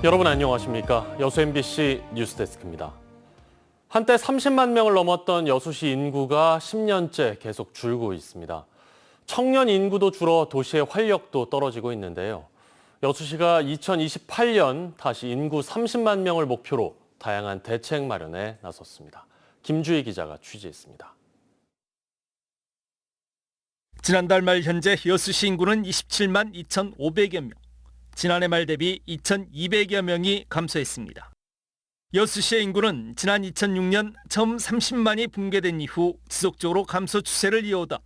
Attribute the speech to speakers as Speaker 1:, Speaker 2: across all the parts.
Speaker 1: 여러분 안녕하십니까? 여수 MBC 뉴스데스크입니다. 한때 30만 명을 넘었던 여수시 인구가 10년째 계속 줄고 있습니다. 청년 인구도 줄어 도시의 활력도 떨어지고 있는데요. 여수시가 2028년 다시 인구 30만 명을 목표로 다양한 대책 마련에 나섰습니다. 김주희 기자가 취재했습니다.
Speaker 2: 지난달 말 현재 여수시 인구는 27만 2,500여 명. 지난해 말 대비 2,200여 명이 감소했습니다. 여수시의 인구는 지난 2006년 처음 30만이 붕괴된 이후 지속적으로 감소 추세를 이어오다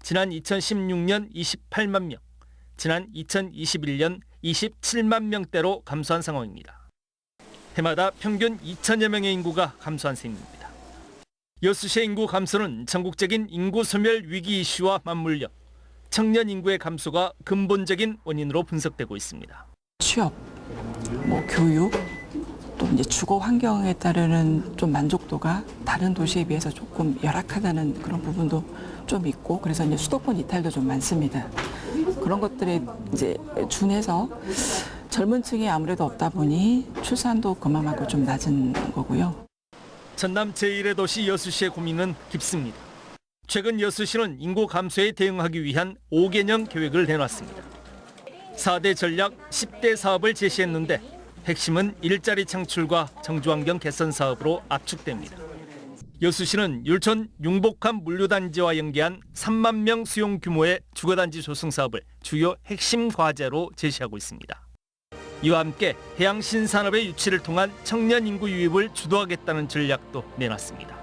Speaker 2: 지난 2016년 28만 명, 지난 2021년 27만 명대로 감소한 상황입니다. 해마다 평균 2천여 명의 인구가 감소한 셈입니다. 여수시의 인구 감소는 전국적인 인구 소멸 위기 이슈와 맞물려 청년 인구의 감소가 근본적인 원인으로 분석되고 있습니다.
Speaker 3: 취업, 교육, 또 이제 주거 환경에 따르는 좀 만족도가 다른 도시에 비해서 조금 열악하다는 그런 부분도 좀 있고, 그래서 이제 수도권 이탈도 좀 많습니다. 그런 것들에 이제 준해서 젊은 층이 아무래도 없다 보니 출산도 그만하고 좀 낮은 거고요.
Speaker 2: 전남 제1의 도시 여수시의 고민은 깊습니다. 최근 여수시는 인구 감소에 대응하기 위한 5개년 계획을 내놨습니다. 4대 전략 10대 사업을 제시했는데 핵심은 일자리 창출과 정주환경 개선 사업으로 압축됩니다. 여수시는 율촌 융복합 물류단지와 연계한 3만 명 수용 규모의 주거단지 조성 사업을 주요 핵심 과제로 제시하고 있습니다. 이와 함께 해양 신산업의 유치를 통한 청년 인구 유입을 주도하겠다는 전략도 내놨습니다.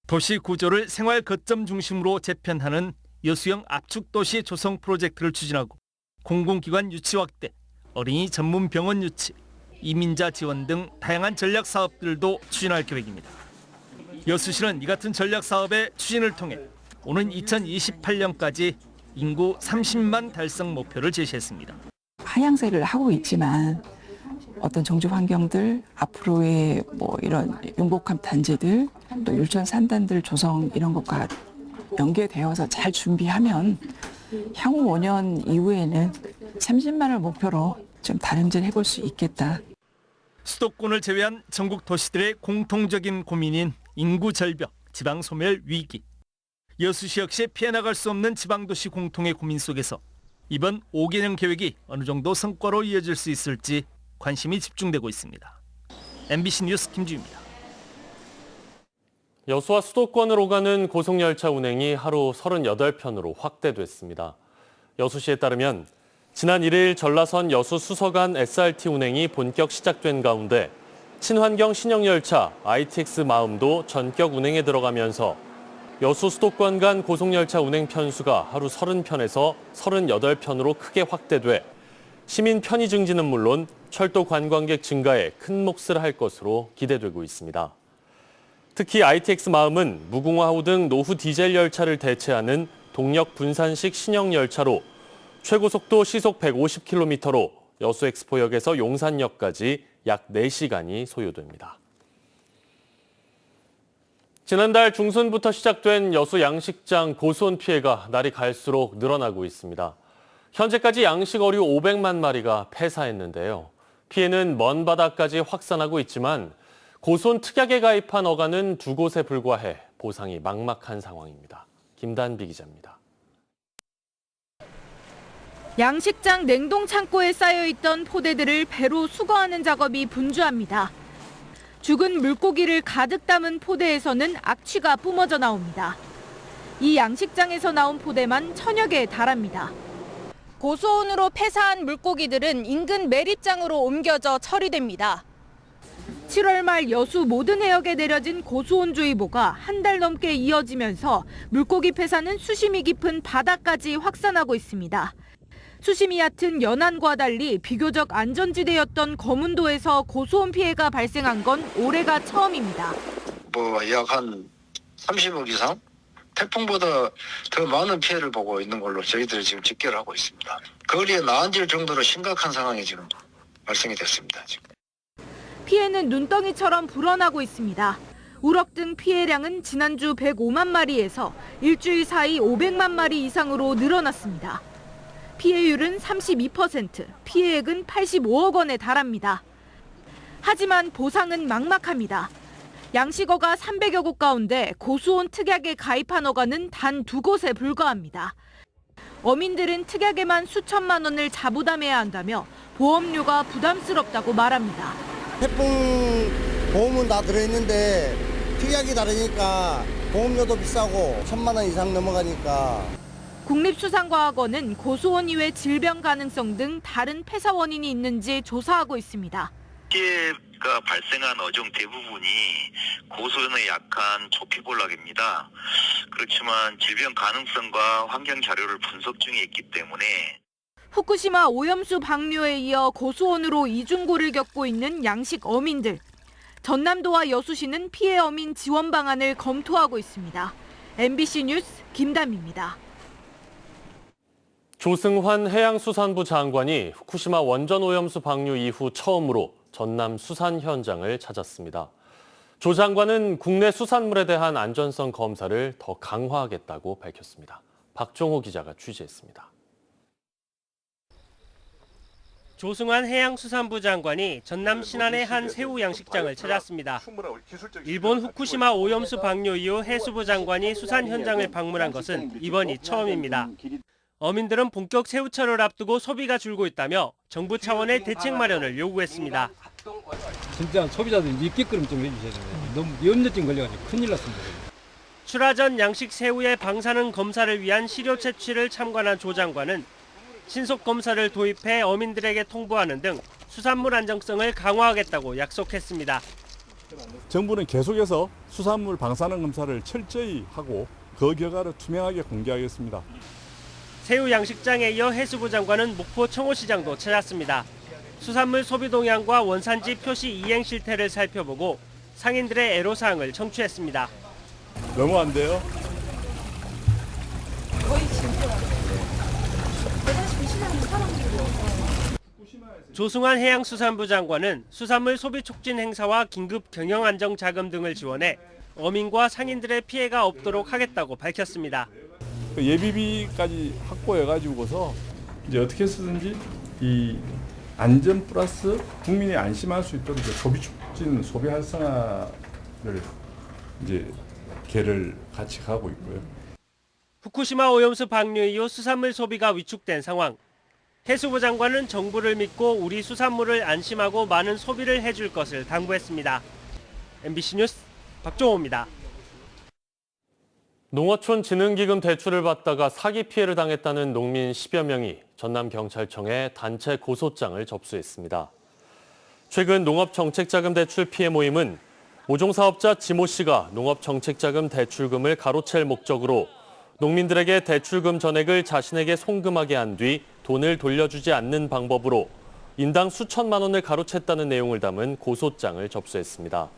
Speaker 2: 도시 구조를 생활 거점 중심으로 재편하는 여수형 압축도시 조성 프로젝트를 추진하고 공공기관 유치 확대, 어린이 전문 병원 유치, 이민자 지원 등 다양한 전략 사업들도 추진할 계획입니다. 여수시는 이 같은 전략 사업의 추진을 통해 오는 2028년까지 인구 30만 달성 목표를 제시했습니다.
Speaker 3: 하향세를 하고 있지만 어떤 정주 환경들, 앞으로의 이런 융복합 단지들, 또 율촌 산단들 조성 이런 것과 연계되어서 잘 준비하면 향후 5년 이후에는 30만을 목표로 좀 다름질 해볼 수 있겠다.
Speaker 2: 수도권을 제외한 전국 도시들의 공통적인 고민인 인구 절벽, 지방 소멸 위기. 여수시 역시 피해 나갈 수 없는 지방도시 공통의 고민 속에서 이번 5개년 계획이 어느 정도 성과로 이어질 수 있을지 관심이 집중되고 있습니다. MBC 뉴스 김주희입니다.
Speaker 1: 여수와 수도권으로 가는 고속열차 운행이 하루 38편으로 확대됐습니다. 여수시에 따르면 지난 1일 전라선 여수 수서간 SRT 운행이 본격 시작된 가운데 친환경 신형열차 ITX 마음도 전격 운행에 들어가면서 여수 수도권 간 고속열차 운행 편수가 하루 30편에서 38편으로 크게 확대돼 시민 편의 증진은 물론 철도 관광객 증가에 큰 몫을 할 것으로 기대되고 있습니다. 특히 ITX 마음은 무궁화호 등 노후 디젤 열차를 대체하는 동력 분산식 신형 열차로 최고속도 시속 150km로 여수 엑스포역에서 용산역까지 약 4시간이 소요됩니다. 지난달 중순부터 시작된 여수 양식장 고수온 피해가 날이 갈수록 늘어나고 있습니다. 현재까지 양식 어류 500만 마리가 폐사했는데요. 피해는 먼 바다까지 확산하고 있지만 고수온 특약에 가입한 어간은 2곳에 불과해 보상이 막막한 상황입니다. 김단비 기자입니다.
Speaker 4: 양식장 냉동 창고에 쌓여있던 포대들을 배로 수거하는 작업이 분주합니다. 죽은 물고기를 가득 담은 포대에서는 악취가 뿜어져 나옵니다. 이 양식장에서 나온 포대만 1000여 개에 달합니다. 고수온으로 폐사한 물고기들은 인근 매립장으로 옮겨져 처리됩니다. 7월 말 여수 모든 해역에 내려진 고수온주의보가 한 달 넘게 이어지면서 물고기 폐사는 수심이 깊은 바다까지 확산하고 있습니다. 수심이 얕은 연안과 달리 비교적 안전지대였던 거문도에서 고수온 피해가 발생한 건 올해가 처음입니다.
Speaker 5: 약 한 30억 이상? 태풍보다 더 많은 피해를 보고 있는 걸로 저희들이 지금 집계를 하고 있습니다. 거리에 나앉을 정도로 심각한 상황이 지금 발생이 됐습니다. 지금.
Speaker 4: 피해는 눈덩이처럼 불어나고 있습니다. 우럭 등 피해량은 지난주 105만 마리에서 일주일 사이 500만 마리 이상으로 늘어났습니다. 피해율은 32%, 피해액은 85억 원에 달합니다. 하지만 보상은 막막합니다. 양식어가 300여 곳 가운데 고수온 특약에 가입한 어가는 단 2곳에 불과합니다. 어민들은 특약에만 수천만 원을 자부담해야 한다며 보험료가 부담스럽다고 말합니다.
Speaker 6: 태풍 보험은 다 들어있는데 특약이 다르니까 보험료도 비싸고 1,000만 원 이상 넘어가니까.
Speaker 4: 국립수산과학원은 고수온 이외 질병 가능성 등 다른 폐사 원인이 있는지 조사하고 있습니다.
Speaker 7: 피해가 발생한 어종 대부분이 고수온에 약한 초피볼락입니다. 그렇지만 질병 가능성과 환경 자료를 분석 중에 있기 때문에
Speaker 4: 후쿠시마 오염수 방류에 이어 고수온으로 이중고를 겪고 있는 양식 어민들. 전남도와 여수시는 피해 어민 지원 방안을 검토하고 있습니다. MBC 뉴스 김담입니다.
Speaker 1: 조승환 해양수산부 장관이 후쿠시마 원전 오염수 방류 이후 처음으로 전남 수산 현장을 찾았습니다. 조 장관은 국내 수산물에 대한 안전성 검사를 더 강화하겠다고 밝혔습니다. 박종호 기자가 취재했습니다.
Speaker 8: 조승환 해양수산부 장관이 전남 신안의 한 새우 양식장을 찾았습니다. 일본 후쿠시마 오염수 방류 이후 해수부 장관이 수산 현장을 방문한 것은 이번이 처음입니다. 어민들은 본격 새우철을 앞두고 소비가 줄고 있다며 정부 차원의 대책 마련을 요구했습니다.
Speaker 9: 진짜 소비자들 입기끌음 좀 해주셔야 돼요. 너무 염려증 걸려가지고 큰일 났습니다.
Speaker 8: 출하 전 양식 새우의 방사능 검사를 위한 시료 채취를 참관한 조 장관은 신속 검사를 도입해 어민들에게 통보하는 등 수산물 안정성을 강화하겠다고 약속했습니다.
Speaker 10: 정부는 계속해서 수산물 방사능 검사를 철저히 하고 그 결과를 투명하게 공개하겠습니다.
Speaker 8: 새우 양식장에 이어 해수부 장관은 목포 청호시장도 찾았습니다. 수산물 소비 동향과 원산지 표시 이행 실태를 살펴보고 상인들의 애로사항을 청취했습니다.
Speaker 10: 너무 안 돼요?
Speaker 8: 조승환 해양수산부 장관은 수산물 소비 촉진 행사와 긴급 경영 안정 자금 등을 지원해 어민과 상인들의 피해가 없도록 하겠다고 밝혔습니다.
Speaker 10: 예비비까지 확보해가지고서 이제 어떻게 해서든지 이 안전 플러스 국민이 안심할 수 있도록 이제 소비 촉진, 소비 활성화를 이제 계를 같이 가고 있고요.
Speaker 8: 후쿠시마 오염수 방류 이후 수산물 소비가 위축된 상황. 해수부 장관은 정부를 믿고 우리 수산물을 안심하고 많은 소비를 해줄 것을 당부했습니다. MBC 뉴스 박종호입니다.
Speaker 1: 농어촌 진흥기금 대출을 받다가 사기 피해를 당했다는 농민 10여 명이 전남경찰청에 단체 고소장을 접수했습니다. 최근 농업정책자금 대출 피해 모임은 모종사업자 지모 씨가 농업정책자금 대출금을 가로챌 목적으로 농민들에게 대출금 전액을 자신에게 송금하게 한 뒤 돈을 돌려주지 않는 방법으로 인당 수천만 원을 가로챘다는 내용을 담은 고소장을 접수했습니다.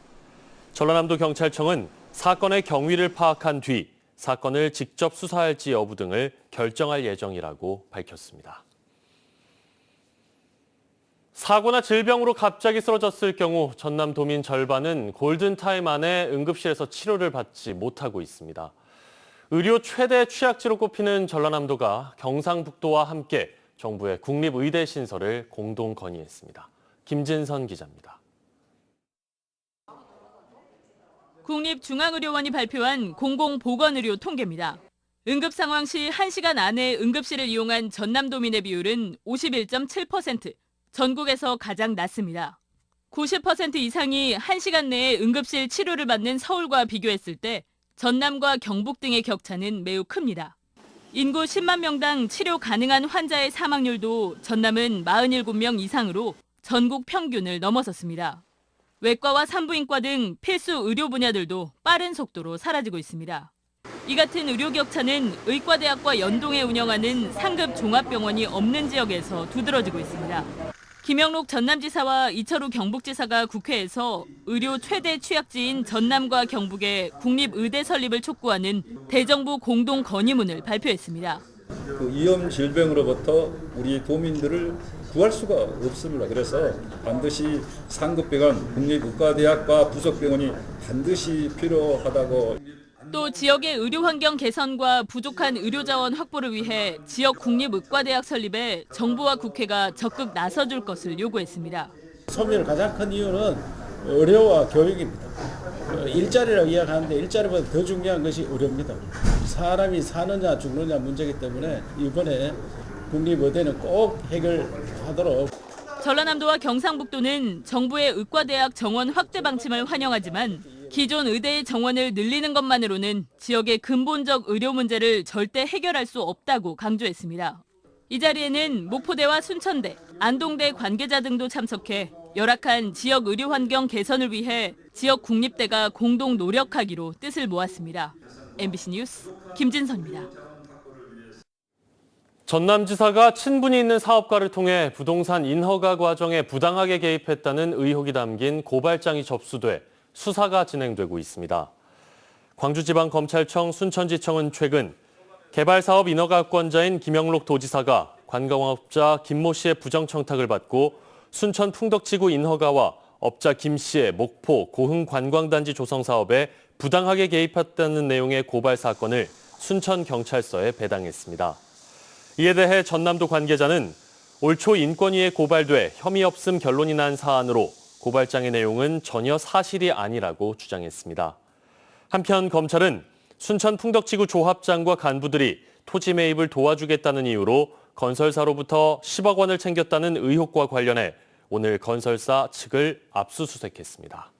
Speaker 1: 전라남도 경찰청은 사건의 경위를 파악한 뒤 사건을 직접 수사할지 여부 등을 결정할 예정이라고 밝혔습니다. 사고나 질병으로 갑자기 쓰러졌을 경우 전남도민 절반은 골든타임 안에 응급실에서 치료를 받지 못하고 있습니다. 의료 최대 취약지로 꼽히는 전라남도가 경상북도와 함께 정부의 국립의대 신설을 공동 건의했습니다. 김진선 기자입니다.
Speaker 11: 국립중앙의료원이 발표한 공공보건의료 통계입니다. 응급 상황 시 1시간 안에 응급실을 이용한 전남도민의 비율은 51.7%, 전국에서 가장 낮습니다. 90% 이상이 1시간 내에 응급실 치료를 받는 서울과 비교했을 때 전남과 경북 등의 격차는 매우 큽니다. 인구 10만 명당 치료 가능한 환자의 사망률도 전남은 47명 이상으로 전국 평균을 넘어섰습니다. 외과와 산부인과 등 필수 의료 분야들도 빠른 속도로 사라지고 있습니다. 이 같은 의료 격차는 의과대학과 연동해 운영하는 상급 종합병원이 없는 지역에서 두드러지고 있습니다. 김영록 전남지사와 이철우 경북지사가 국회에서 의료 최대 취약지인 전남과 경북의 국립의대 설립을 촉구하는 대정부 공동 건의문을 발표했습니다.
Speaker 12: 그 위험 질병으로부터 우리 도민들을 구할 수가 없습니다. 그래서 반드시 상급병원, 국립의과대학과 부속병원이 반드시 필요하다고.
Speaker 11: 또 지역의 의료 환경 개선과 부족한 의료 자원 확보를 위해 지역 국립의과대학 설립에 정부와 국회가 적극 나서줄 것을 요구했습니다.
Speaker 13: 소비의 가장 큰 이유는 의료와 교육입니다. 일자리라고 이야기하는데 일자리보다 더 중요한 것이 의료입니다. 사람이 사느냐 죽느냐 문제이기 때문에 이번에 국립의대는 꼭 해결하도록.
Speaker 11: 전라남도와 경상북도는 정부의 의과대학 정원 확대 방침을 환영하지만 기존 의대의 정원을 늘리는 것만으로는 지역의 근본적 의료 문제를 절대 해결할 수 없다고 강조했습니다. 이 자리에는 목포대와 순천대, 안동대 관계자 등도 참석해 열악한 지역 의료 환경 개선을 위해 지역 국립대가 공동 노력하기로 뜻을 모았습니다. MBC 뉴스 김진선입니다.
Speaker 1: 전남지사가 친분이 있는 사업가를 통해 부동산 인허가 과정에 부당하게 개입했다는 의혹이 담긴 고발장이 접수돼 수사가 진행되고 있습니다. 광주지방검찰청 순천지청은 최근 개발사업 인허가권자인 김영록 도지사가 관광업자 김모 씨의 부정청탁을 받고 순천 풍덕지구 인허가와 업자 김 씨의 목포 고흥 관광단지 조성 사업에 부당하게 개입했다는 내용의 고발 사건을 순천경찰서에 배당했습니다. 이에 대해 전남도 관계자는 올 초 인권위에 고발돼 혐의 없음 결론이 난 사안으로 고발장의 내용은 전혀 사실이 아니라고 주장했습니다. 한편 검찰은 순천 풍덕지구 조합장과 간부들이 토지 매입을 도와주겠다는 이유로 건설사로부터 10억 원을 챙겼다는 의혹과 관련해 오늘 건설사 측을 압수수색했습니다.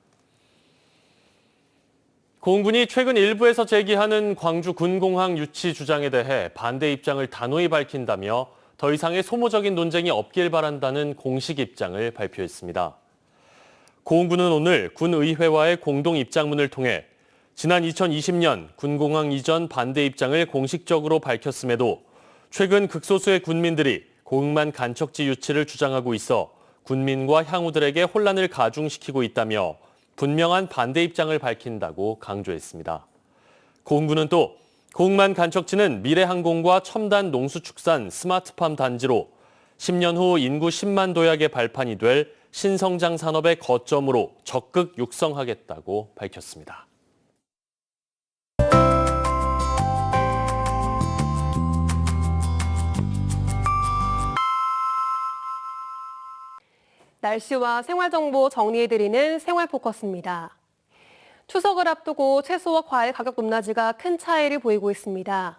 Speaker 1: 공군이 최근 일부에서 제기하는 광주 군공항 유치 주장에 대해 반대 입장을 단호히 밝힌다며 더 이상의 소모적인 논쟁이 없길 바란다는 공식 입장을 발표했습니다. 공군은 오늘 군의회와의 공동 입장문을 통해 지난 2020년 군공항 이전 반대 입장을 공식적으로 밝혔음에도 최근 극소수의 군민들이 고흥만 간척지 유치를 주장하고 있어 군민과 향후들에게 혼란을 가중시키고 있다며 분명한 반대 입장을 밝힌다고 강조했습니다. 공군은 또 고흥만 간척지는 미래항공과 첨단 농수축산 스마트팜 단지로 10년 후 인구 10만 도약의 발판이 될 신성장 산업의 거점으로 적극 육성하겠다고 밝혔습니다.
Speaker 14: 날씨와 생활정보 정리해드리는 생활포커스입니다. 추석을 앞두고 채소와 과일 가격 높낮이가 큰 차이를 보이고 있습니다.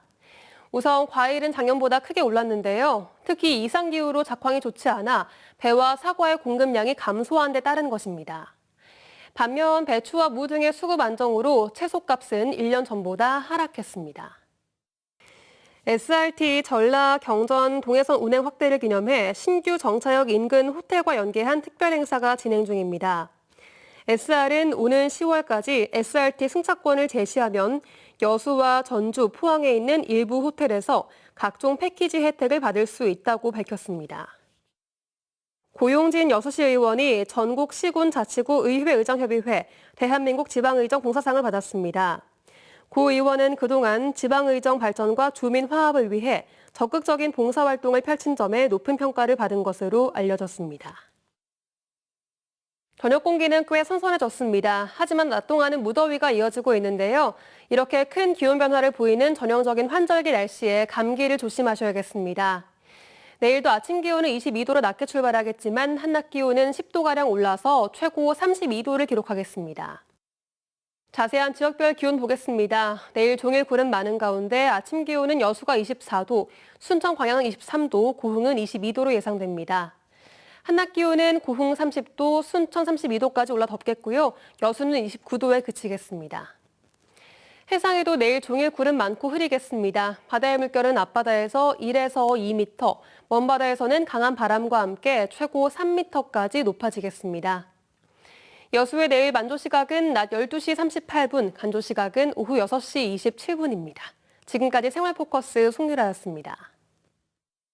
Speaker 14: 우선 과일은 작년보다 크게 올랐는데요. 특히 이상기후로 작황이 좋지 않아 배와 사과의 공급량이 감소한 데 따른 것입니다. 반면 배추와 무 등의 수급 안정으로 채소값은 1년 전보다 하락했습니다. SRT 전라, 경전, 동해선 운행 확대를 기념해 신규 정차역 인근 호텔과 연계한 특별 행사가 진행 중입니다. SR은 오는 10월까지 SRT 승차권을 제시하면 여수와 전주, 포항에 있는 일부 호텔에서 각종 패키지 혜택을 받을 수 있다고 밝혔습니다. 고용진 여수시 의원이 전국 시군 자치구 의회 의정협의회 대한민국 지방의정 봉사상을 받았습니다. 고 의원은 그동안 지방의정 발전과 주민 화합을 위해 적극적인 봉사활동을 펼친 점에 높은 평가를 받은 것으로 알려졌습니다. 저녁 공기는 꽤 선선해졌습니다. 하지만 낮 동안은 무더위가 이어지고 있는데요. 이렇게 큰 기온 변화를 보이는 전형적인 환절기 날씨에 감기를 조심하셔야겠습니다. 내일도 아침 기온은 22도로 낮게 출발하겠지만 한낮 기온은 10도가량 올라서 최고 32도를 기록하겠습니다. 자세한 지역별 기온 보겠습니다. 내일 종일 구름 많은 가운데 아침 기온은 여수가 24도, 순천 광양은 23도, 고흥은 22도로 예상됩니다. 한낮 기온은 고흥 30도, 순천 32도까지 올라 덥겠고요. 여수는 29도에 그치겠습니다. 해상에도 내일 종일 구름 많고 흐리겠습니다. 바다의 물결은 앞바다에서 1에서 2m, 먼바다에서는 강한 바람과 함께 최고 3m까지 높아지겠습니다. 여수의 내일 만조 시각은 낮 12시 38분, 간조 시각은 오후 6시 27분입니다. 지금까지 생활포커스 송유라였습니다.